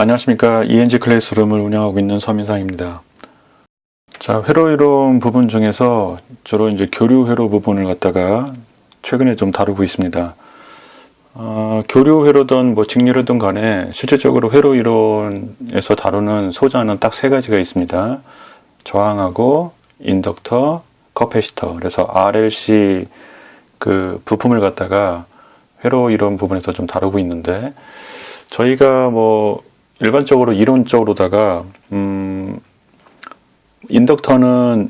안녕하십니까. ENG 클래스룸을 운영하고 있는 서민상입니다. 자, 회로 이론 부분 중에서 주로 이제 교류 회로 부분을 갖다가 최근에 좀 다루고 있습니다. 교류 회로든 직류회로든 간에 실질적으로 회로 이론에서 다루는 소자는 딱 세 가지가 있습니다. 저항하고 인덕터, 커패시터. 그래서 RLC 그 부품을 갖다가 회로 이론 부분에서 좀 다루고 있는데, 저희가 일반적으로 이론적으로다가 인덕터는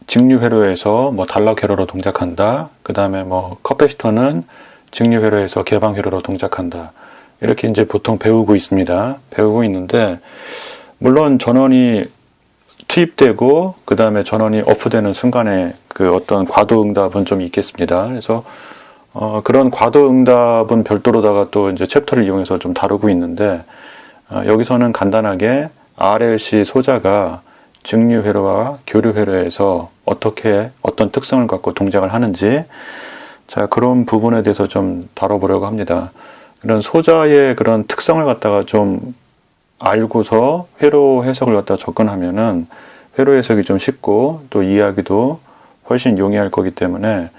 직류 회로에서 단락 회로로 동작한다. 그 다음에 커패시터는 직류 회로에서 개방 회로로 동작한다. 이렇게 이제 보통 배우고 있습니다. 배우고 있는데, 물론 전원이 투입되고 그 다음에 전원이 오프되는 순간에 그 어떤 과도응답은 좀 있겠습니다. 그래서 그런 과도응답은 별도로다가 또 이제 챕터를 이용해서 좀 다루고 있는데, 여기서는 간단하게 RLC 소자가 직류 회로와 교류 회로에서 어떤 특성을 갖고 동작을 하는지, 자, 그런 부분에 대해서 좀 다뤄보려고 합니다. 이런 소자의 그런 특성을 갖다가 좀 알고서 회로 해석을 갖다가 접근하면은 회로 해석이 좀 쉽고 또 이해하기도 훨씬 용이할 거기 때문에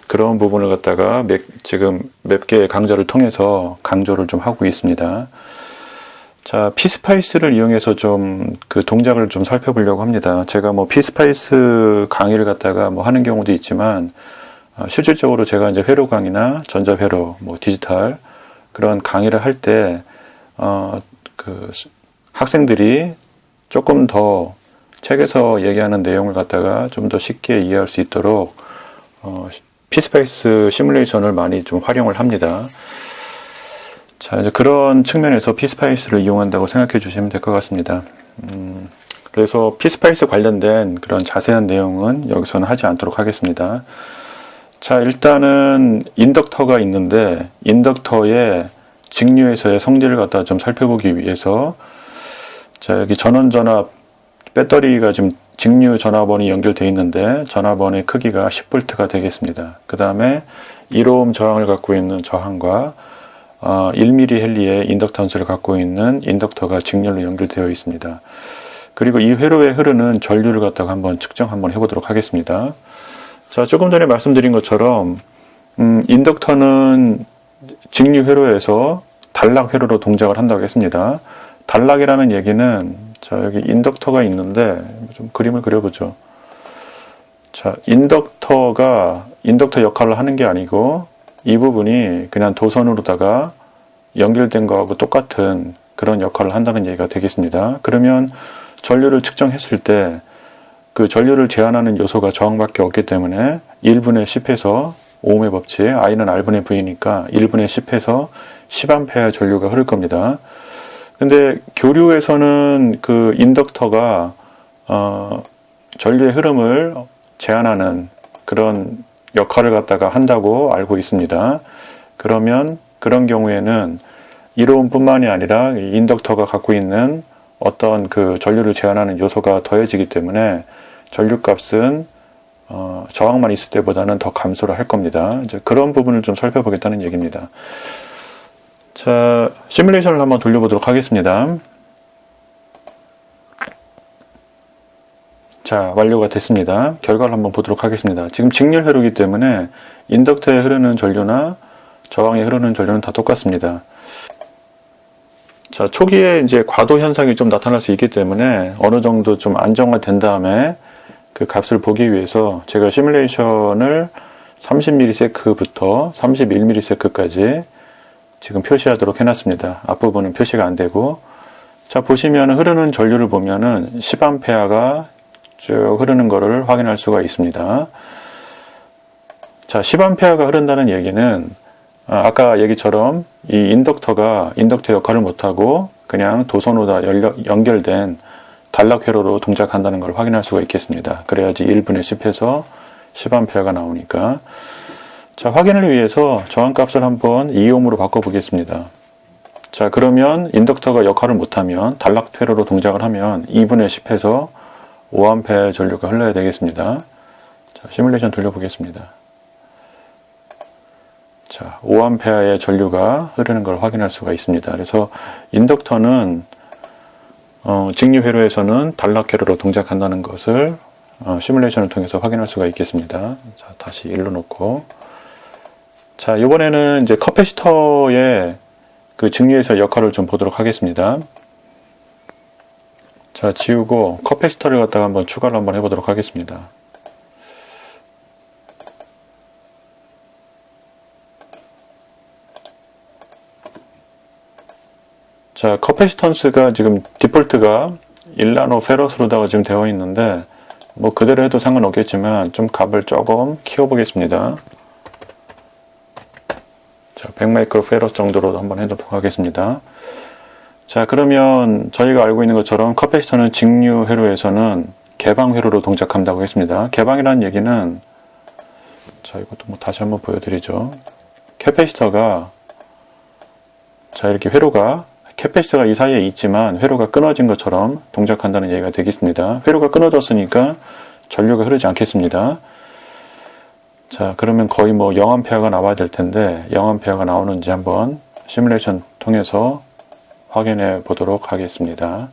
그런 부분을 갖다가 지금 몇 개의 강좌를 통해서 강조를 좀 하고 있습니다. 자, 피스파이스를 이용해서 좀 그 동작을 좀 살펴보려고 합니다. 제가 피스파이스 강의를 갖다가 하는 경우도 있지만, 실질적으로 제가 이제 회로 강의나 전자회로, 디지털, 그런 강의를 할 때, 학생들이 조금 더 책에서 얘기하는 내용을 갖다가 좀 더 쉽게 이해할 수 있도록, 피스파이스 시뮬레이션을 많이 좀 활용을 합니다. 자, 이제 그런 측면에서 피스파이스를 이용한다고 생각해 주시면 될 것 같습니다. 그래서 피스파이스 관련된 그런 자세한 내용은 여기서는 하지 않도록 하겠습니다. 자, 일단은 인덕터가 있는데, 인덕터의 직류에서의 성질을 갖다 좀 살펴보기 위해서, 자, 여기 전원전압, 배터리가 지금 직류 전압원이 연결되어 있는데, 전압원의 크기가 10V가 되겠습니다. 그 다음에 1오hm 저항을 갖고 있는 저항과 1mH 인덕턴스를 갖고 있는 인덕터가 직렬로 연결되어 있습니다. 그리고 이 회로에 흐르는 전류를 갖다가 한번 측정 한번 해보도록 하겠습니다. 자, 조금 전에 말씀드린 것처럼 인덕터는 직류 회로에서 단락 회로로 동작을 한다고 했습니다. 단락이라는 얘기는, 자, 여기 인덕터가 있는데 좀 그림을 그려보죠. 자, 인덕터 역할을 하는 게 아니고 이 부분이 그냥 도선으로다가 연결된 거하고 똑같은 그런 역할을 한다는 얘기가 되겠습니다. 그러면 전류를 측정했을 때 그 전류를 제한하는 요소가 저항밖에 없기 때문에 1분의 10에서 오음의 법칙, I는 R분의 V니까 1분의 10에서 10A 전류가 흐를 겁니다. 근데 교류에서는 그 인덕터가 전류의 흐름을 제한하는 그런 역할을 갖다가 한다고 알고 있습니다. 그러면 그런 경우에는 1오음뿐만이 아니라 인덕터가 갖고 있는 어떤 그 전류를 제한하는 요소가 더해지기 때문에 전류값은 저항만 있을 때보다는 더 감소를 할 겁니다. 이제 그런 부분을 좀 살펴보겠다는 얘기입니다. 자, 시뮬레이션을 한번 돌려보도록 하겠습니다. 자, 완료가 됐습니다. 결과를 한번 보도록 하겠습니다. 지금 직렬 회로이기 때문에 인덕터에 흐르는 전류나 저항에 흐르는 전류는 다 똑같습니다. 자, 초기에 이제 과도 현상이 좀 나타날 수 있기 때문에 어느 정도 좀 안정화된 다음에 그 값을 보기 위해서 제가 시뮬레이션을 30ms부터 31ms까지 지금 표시하도록 해놨습니다. 앞부분은 표시가 안 되고, 자, 보시면 흐르는 전류를 보면은 10A가 쭉 흐르는 거를 확인할 수가 있습니다. 자, 10A가 흐른다는 얘기는 아까 얘기처럼 이 인덕터 역할을 못하고 그냥 도선으로 연결된 단락 회로로 동작한다는 걸 확인할 수가 있겠습니다. 그래야지 1분의 10에서 10A가 나오니까. 자, 확인을 위해서 저항값을 한번 2ohm으로 바꿔보겠습니다. 자, 그러면 인덕터가 역할을 못하면 단락 회로로 동작을 하면 2분의 10에서 5A 전류가 흘러야 되겠습니다. 자, 시뮬레이션 돌려보겠습니다. 자, 5A의 전류가 흐르는 걸 확인할 수가 있습니다. 그래서 인덕터는 직류 회로에서는 단락 회로로 동작한다는 것을 시뮬레이션을 통해서 확인할 수가 있겠습니다. 자, 다시 일로 놓고, 자, 이번에는 이제 커패시터의 그 직류에서 역할을 좀 보도록 하겠습니다. 자, 지우고 커패시터를 갖다가 한번 추가를 한번 해보도록 하겠습니다. 자, 커패시턴스가 지금 디폴트가 1나노 페럿으로다가 지금 되어 있는데, 뭐 그대로 해도 상관없겠지만 좀 값을 조금 키워보겠습니다. 자, 100마이크로 페럿 정도로 한번 해보도록 하겠습니다. 자, 그러면 저희가 알고 있는 것처럼 커패시터는 직류 회로에서는 개방 회로로 동작한다고 했습니다. 개방이라는 얘기는, 자, 이것도 뭐 다시 한번 보여드리죠. 캐패시터가, 자, 이렇게 회로가 캐패시터가 이 사이에 있지만 회로가 끊어진 것처럼 동작한다는 얘기가 되겠습니다. 회로가 끊어졌으니까 전류가 흐르지 않겠습니다. 자, 그러면 거의 뭐 0A가 나와야 될 텐데 0A가 나오는지 한번 시뮬레이션 통해서 확인해 보도록 하겠습니다.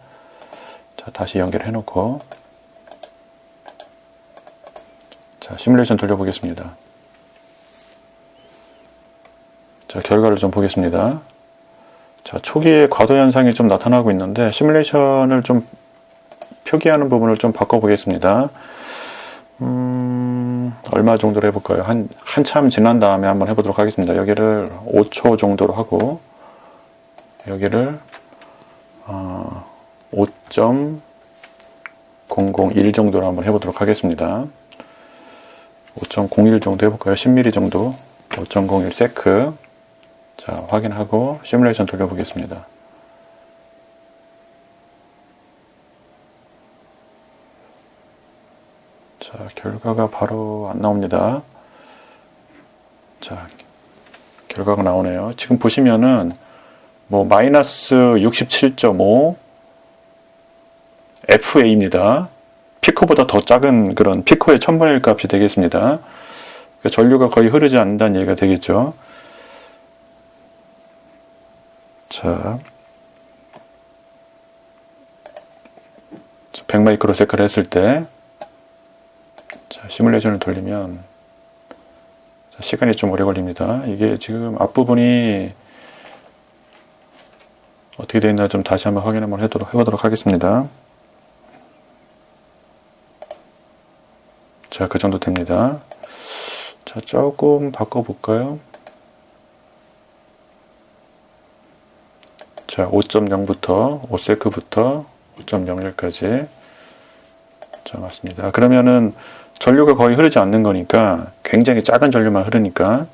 자, 다시 연결해 놓고, 자, 시뮬레이션 돌려보겠습니다. 자, 결과를 좀 보겠습니다. 자, 초기에 과도 현상이 좀 나타나고 있는데 시뮬레이션을 좀 표기하는 부분을 좀 바꿔보겠습니다. 얼마 정도로 해볼까요? 한참 지난 다음에 한번 해보도록 하겠습니다. 여기를 5초 정도로 하고 여기를 5.001 정도로 한번 해보도록 하겠습니다. 5.01 정도 해볼까요? 10mm 정도. 5.01 세크. 자, 확인하고 시뮬레이션 돌려보겠습니다. 자, 결과가 바로 안 나옵니다. 자, 결과가 나오네요. 지금 보시면은 뭐 마이너스 67.5 FA입니다. 피코보다 더 작은 그런 피코의 1000분의 1 값이 되겠습니다. 그러니까 전류가 거의 흐르지 않는다는 얘기가 되겠죠. 자, 100마이크로세크를 했을 때, 자, 시뮬레이션을 돌리면, 자, 시간이 좀 오래 걸립니다. 이게 지금 앞부분이 어떻게 되어 있나 좀 다시 한번 확인 한번 해보도록 하겠습니다. 자, 그 정도 됩니다. 자, 조금 바꿔볼까요? 자, 5.0부터 5세크부터 5.01까지. 자, 맞습니다. 그러면은 전류가 거의 흐르지 않는 거니까 굉장히 작은 전류만 흐르니까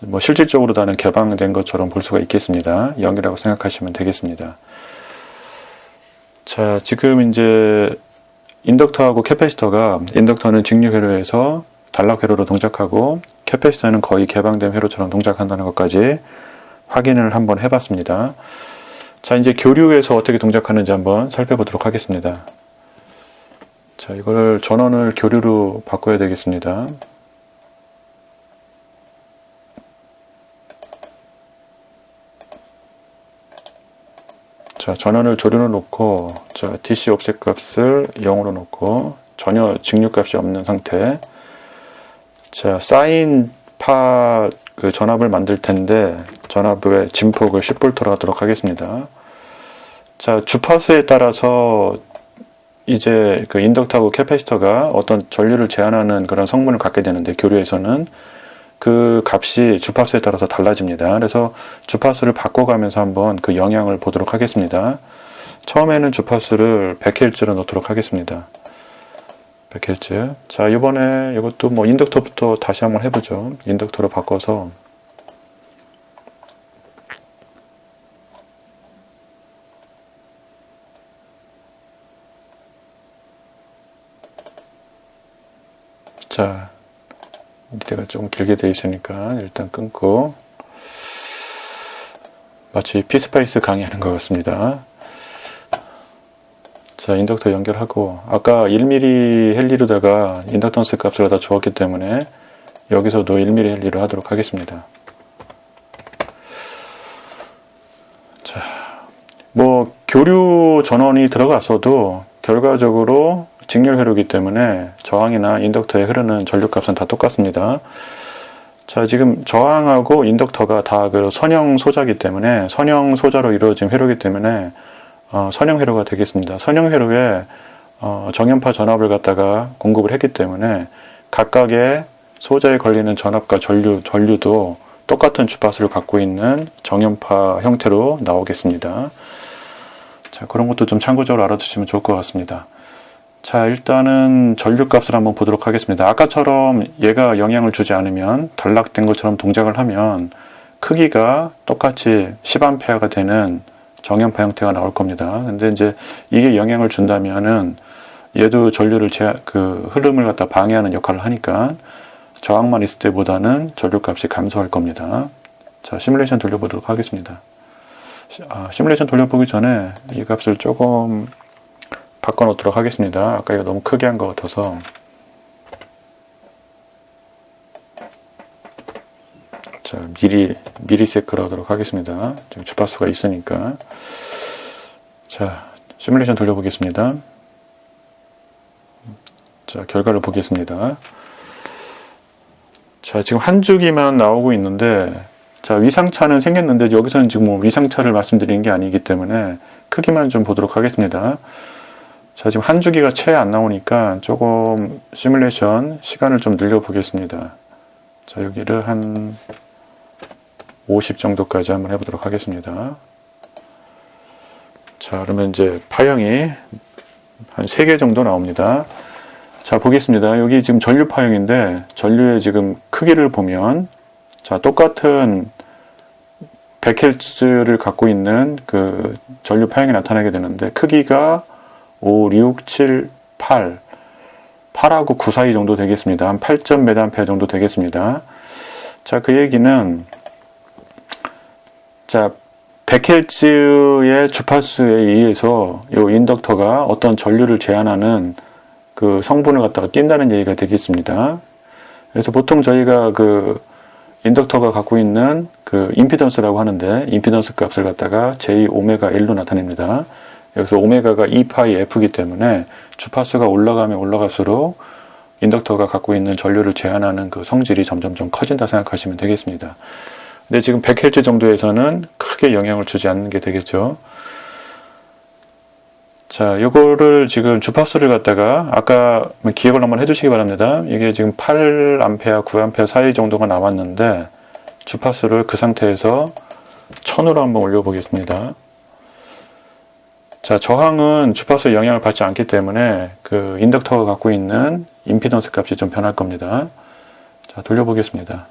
뭐 실질적으로 다는 개방된 것처럼 볼 수가 있겠습니다. 0이라고 생각하시면 되겠습니다. 자, 지금 이제 인덕터하고 캐패시터가, 인덕터는 직류 회로에서 단락 회로로 동작하고 캐패시터는 거의 개방된 회로처럼 동작한다는 것까지 확인을 한번 해봤습니다. 자, 이제 교류에서 어떻게 동작하는지 한번 살펴보도록 하겠습니다. 자, 이걸 전원을 교류로 바꿔야 되겠습니다. 자, 전원을 조류로 놓고, 자, DC 옵셋 값을 0으로 놓고, 전혀 직류 값이 없는 상태. 자, 사인파 그 전압을 만들 텐데, 전압의 진폭을 10V로 하도록 하겠습니다. 자, 주파수에 따라서 이제 그 인덕터하고 캐패시터가 어떤 전류를 제한하는 그런 성분을 갖게 되는데, 교류에서는 그 값이 주파수에 따라서 달라집니다. 그래서 주파수를 바꿔가면서 한번 그 영향을 보도록 하겠습니다. 처음에는 주파수를 100Hz로 놓도록 하겠습니다. 100Hz. 자, 이번에 이것도 뭐 인덕터부터 다시 한번 해보죠. 인덕터로 바꿔서. 자, 밑에가 조금 길게 되어 있으니까 일단 끊고, 마치 피스파이스 강의하는 것 같습니다. 자, 인덕터 연결하고, 아까 1mm 헬리로다가 인덕턴스 값을 다 주었기 때문에 여기서도 1mm 헬리로 하도록 하겠습니다. 뭐 교류 전원이 들어갔어도 결과적으로 직렬 회로이기 때문에 저항이나 인덕터에 흐르는 전류값은 다 똑같습니다. 자, 지금 저항하고 인덕터가 다 그 선형 소자이기 때문에, 선형 소자로 이루어진 회로이기 때문에 선형 회로가 되겠습니다. 선형 회로에 정연파 전압을 갖다가 공급을 했기 때문에 각각의 소자에 걸리는 전압과 전류도 똑같은 주파수를 갖고 있는 정연파 형태로 나오겠습니다. 자, 그런 것도 좀 참고적으로 알아두시면 좋을 것 같습니다. 자, 일단은 전류값을 한번 보도록 하겠습니다. 아까처럼 얘가 영향을 주지 않으면, 단락된 것처럼 동작을 하면 크기가 똑같이 10A가 되는 정연파 형태가 나올 겁니다. 근데 이제 이게 영향을 준다면은 얘도 전류를 흐름을 갖다 방해하는 역할을 하니까 저항만 있을 때보다는 전류값이 감소할 겁니다. 자, 시뮬레이션 돌려보도록 하겠습니다. 시뮬레이션 돌려보기 전에 이 값을 조금 바꿔놓도록 하겠습니다. 아까 이거 너무 크게 한 것 같아서. 자, 미리세크로 하도록 하겠습니다. 지금 주파수가 있으니까. 자, 시뮬레이션 돌려보겠습니다. 자, 결과를 보겠습니다. 자, 지금 한 주기만 나오고 있는데, 자, 위상차는 생겼는데, 여기서는 지금 뭐 위상차를 말씀드리는 게 아니기 때문에 크기만 좀 보도록 하겠습니다. 자, 지금 한 주기가 채 안 나오니까 조금 시뮬레이션 시간을 좀 늘려보겠습니다. 자, 여기를 한 50 정도까지 한번 해보도록 하겠습니다. 자, 그러면 이제 파형이 한 3개 정도 나옵니다. 자, 보겠습니다. 여기 지금 전류 파형인데, 전류의 지금 크기를 보면, 자, 똑같은 100Hz를 갖고 있는 그 전류 파형이 나타나게 되는데, 크기가 5, 6, 7, 8, 8하고 9 사이 정도 되겠습니다. 한 8.몇A 정도 되겠습니다. 자, 그 얘기는, 자, 100Hz의 주파수에 의해서 이 인덕터가 어떤 전류를 제한하는 그 성분을 갖다가 띈다는 얘기가 되겠습니다. 그래서 보통 저희가 그 인덕터가 갖고 있는 그 임피던스라고 하는데, 임피던스 값을 갖다가 J-L로 나타냅니다. 여기서 오메가가 2파이 F이기 때문에 주파수가 올라가면 올라갈수록 인덕터가 갖고 있는 전류를 제한하는 그 성질이 점점점 커진다 생각하시면 되겠습니다. 근데 지금 100Hz 정도에서는 크게 영향을 주지 않는 게 되겠죠. 자, 요거를 지금 주파수를 갖다가 아까 기억을 한번 해주시기 바랍니다. 이게 지금 8A, 9A 사이 정도가 나왔는데 주파수를 그 상태에서 1000으로 한번 올려보겠습니다. 자, 저항은 주파수에 영향을 받지 않기 때문에 그 인덕터가 갖고 있는 임피던스 값이 좀 변할 겁니다. 자, 돌려보겠습니다.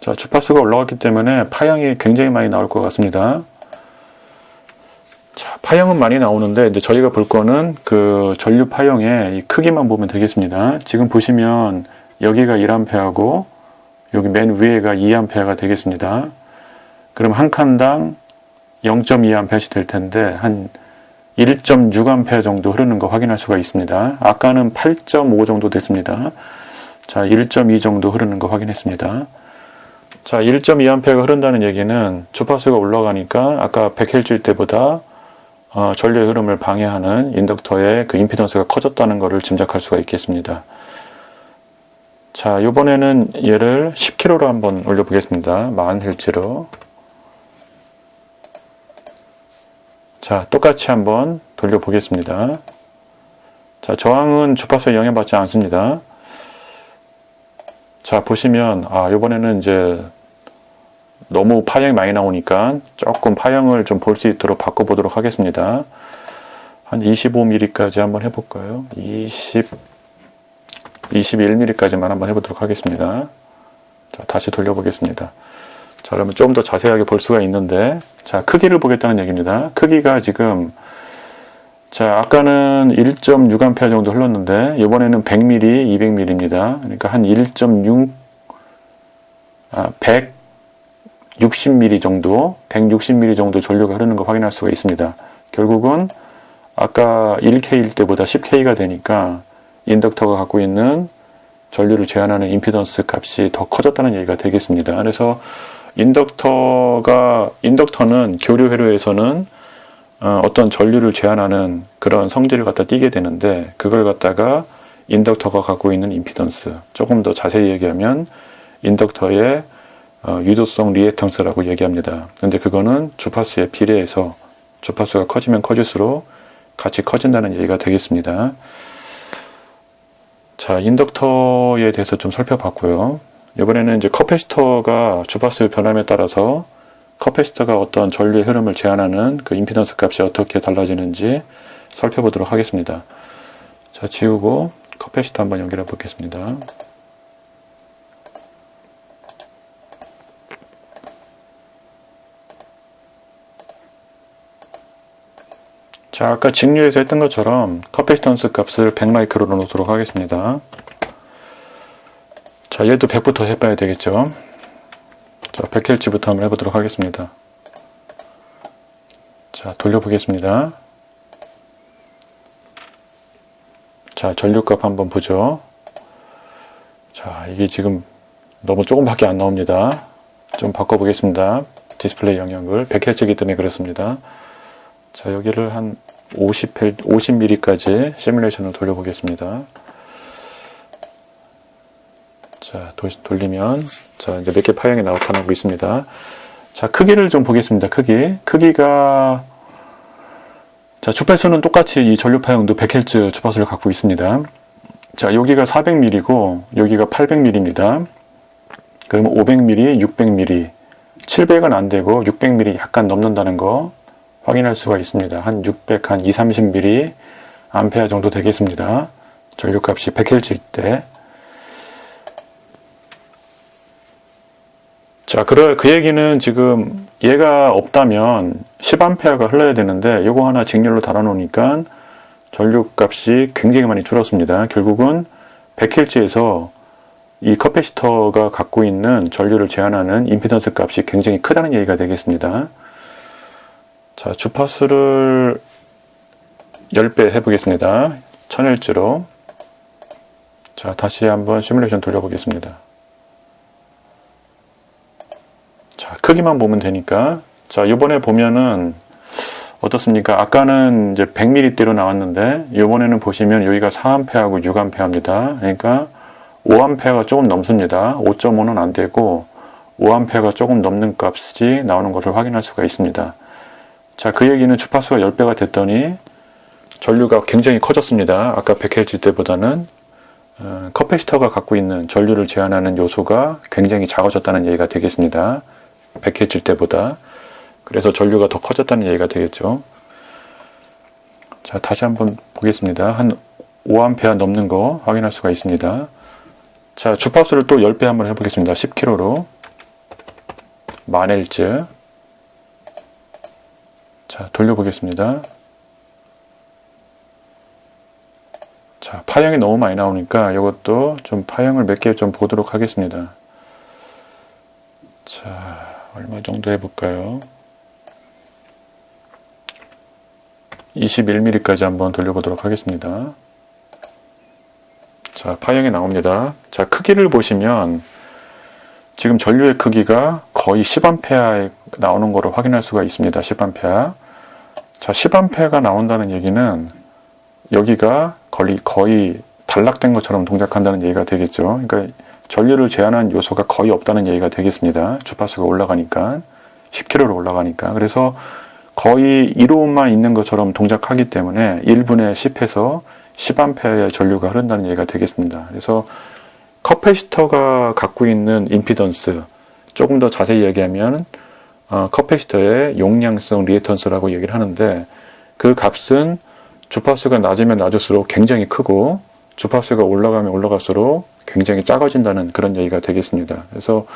자, 주파수가 올라갔기 때문에 파형이 굉장히 많이 나올 것 같습니다. 자, 파형은 많이 나오는데 이제 저희가 볼 거는 그 전류 파형의 이 크기만 보면 되겠습니다. 지금 보시면 여기가 1A하고 여기 맨 위에가 2A가 되겠습니다. 그럼 한 칸당 0.2A씩 될 텐데 한 1.6A 정도 흐르는 거 확인할 수가 있습니다. 아까는 8.5 정도 됐습니다. 자, 1.2 정도 흐르는 거 확인했습니다. 자, 1.2A가 흐른다는 얘기는 주파수가 올라가니까 아까 100Hz일 때보다 전류의 흐름을 방해하는 인덕터의 그 임피던스가 커졌다는 것을 짐작할 수가 있겠습니다. 자, 이번에는 얘를 10kH로 한번 올려보겠습니다. 40Hz로. 자, 똑같이 한번 돌려보겠습니다. 자, 저항은 주파수에 영향받지 않습니다. 자, 보시면, 이번에는 이제 너무 파형이 많이 나오니까 조금 파형을 좀 볼 수 있도록 바꿔보도록 하겠습니다. 한 25mm까지 한번 해볼까요? 21mm까지만 한번 해보도록 하겠습니다. 자, 다시 돌려보겠습니다. 자, 그러면 좀 더 자세하게 볼 수가 있는데, 자, 크기를 보겠다는 얘기입니다. 크기가 지금, 자, 아까는 1.6A 정도 흘렀는데, 이번에는 100mm, 200mm입니다. 그러니까 한 160mm 정도, 160mm 정도 전류가 흐르는 거 확인할 수가 있습니다. 결국은, 아까 1K일 때보다 10K가 되니까, 인덕터가 갖고 있는 전류를 제한하는 임피던스 값이 더 커졌다는 얘기가 되겠습니다. 그래서 인덕터는 교류 회로에서는 어떤 전류를 제한하는 그런 성질을 갖다 띠게 되는데, 그걸 갖다가 인덕터가 갖고 있는 임피던스, 조금 더 자세히 얘기하면 인덕터의 유도성 리액턴스라고 얘기합니다. 근데 그거는 주파수에 비례해서 주파수가 커지면 커질수록 같이 커진다는 얘기가 되겠습니다. 자, 인덕터에 대해서 좀 살펴봤고요. 이번에는 이제 커패시터가 주파수의 변함에 따라서 커패시터가 어떤 전류의 흐름을 제한하는 그 임피던스 값이 어떻게 달라지는지 살펴보도록 하겠습니다. 자, 지우고 커패시터 한번 연결해 보겠습니다. 자, 아까 직류에서 했던 것처럼 커패시턴스 값을 100마이크로로 놓도록 하겠습니다. 자, 얘도 100부터 해봐야 되겠죠. 자, 100Hz부터 한번 해보도록 하겠습니다. 자, 돌려보겠습니다. 자, 전류값 한번 보죠. 자, 이게 지금 너무 조금밖에 안 나옵니다. 좀 바꿔보겠습니다. 디스플레이 영역을 100Hz이기 때문에 그렇습니다. 자, 여기를 한 50mm까지 시뮬레이션을 돌려보겠습니다. 자, 돌리면, 자, 이제 몇 개 파형이 나타나고 있습니다. 자, 크기를 좀 보겠습니다. 크기가, 자, 주파수는 똑같이 이 전류 파형도 100Hz 주파수를 갖고 있습니다. 자, 여기가 400mm고, 여기가 800mm입니다. 그러면 500mm, 600mm, 700은 안 되고, 600mm 약간 넘는다는 거, 확인할 수가 있습니다. 한 600, 한 2, 30mA 암페어 정도 되겠습니다. 전류값이 100Hz일 때. 자, 그 얘기는 지금 얘가 없다면 10A가 흘러야 되는데 요거 하나 직렬로 달아놓으니까 전류값이 굉장히 많이 줄었습니다. 결국은 100Hz에서 이 커패시터가 갖고 있는 전류를 제한하는 임피던스 값이 굉장히 크다는 얘기가 되겠습니다. 자, 주파수를 10배 해보겠습니다. 1000Hz로. 자, 다시 한번 시뮬레이션 돌려보겠습니다. 자, 크기만 보면 되니까. 자, 요번에 보면은 어떻습니까? 아까는 이제 100mm대로 나왔는데, 요번에는 보시면 여기가 4A하고 6A입니다. 그러니까 5A가 조금 넘습니다. 5.5는 안 되고, 5A가 조금 넘는 값이 나오는 것을 확인할 수가 있습니다. 자, 그 얘기는 주파수가 10배가 됐더니 전류가 굉장히 커졌습니다. 아까 100Hz 때보다는 커패시터가 갖고 있는 전류를 제한하는 요소가 굉장히 작아졌다는 얘기가 되겠습니다. 100Hz 때보다. 그래서 전류가 더 커졌다는 얘기가 되겠죠. 자, 다시 한번 보겠습니다. 한 5A 넘는 거 확인할 수가 있습니다. 자, 주파수를 또 10배 한번 해보겠습니다. 10kHz로 10,000Hz. 자, 돌려보겠습니다. 자, 파형이 너무 많이 나오니까 이것도 좀 파형을 몇 개 좀 보도록 하겠습니다. 자, 얼마 정도 해볼까요? 21mm까지 한번 돌려보도록 하겠습니다. 자, 파형이 나옵니다. 자, 크기를 보시면 지금 전류의 크기가 거의 10A에 나오는 거를 확인할 수가 있습니다. 10A. 자, 10A가 나온다는 얘기는 여기가 거의 단락된 것처럼 동작한다는 얘기가 되겠죠. 그러니까 전류를 제한한 요소가 거의 없다는 얘기가 되겠습니다. 주파수가 올라가니까 10kHz로 올라가니까. 그래서 거의 1호음만 있는 것처럼 동작하기 때문에 1분의 10에서 10A의 전류가 흐른다는 얘기가 되겠습니다. 그래서 커패시터가 갖고 있는 임피던스, 조금 더 자세히 얘기하면 커패시터의 용량성 리액턴스라고 얘기를 하는데, 그 값은 주파수가 낮으면 낮을수록 굉장히 크고 주파수가 올라가면 올라갈수록 굉장히 작아진다는 그런 얘기가 되겠습니다. 그래서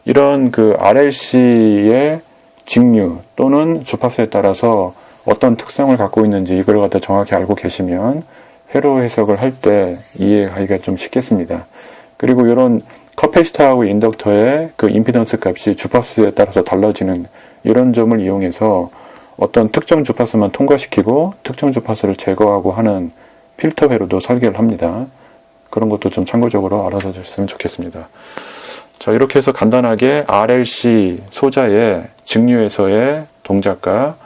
이런 그 RLC의 직류 또는 주파수에 따라서 어떤 특성을 갖고 있는지 이걸 갖다 정확히 알고 계시면 회로 해석을 할 때 이해하기가 좀 쉽겠습니다. 그리고 이런 커패시터하고 인덕터의 그 임피던스 값이 주파수에 따라서 달라지는 이런 점을 이용해서 어떤 특정 주파수만 통과시키고 특정 주파수를 제거하고 하는 필터 회로도 설계를 합니다. 그런 것도 좀 참고적으로 알아두셨으면 좋겠습니다. 자, 이렇게 해서 간단하게 RLC 소자의 직류에서의 동작과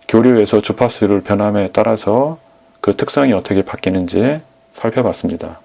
교류에서 주파수를 변함에 따라서 그 특성이 어떻게 바뀌는지 살펴봤습니다.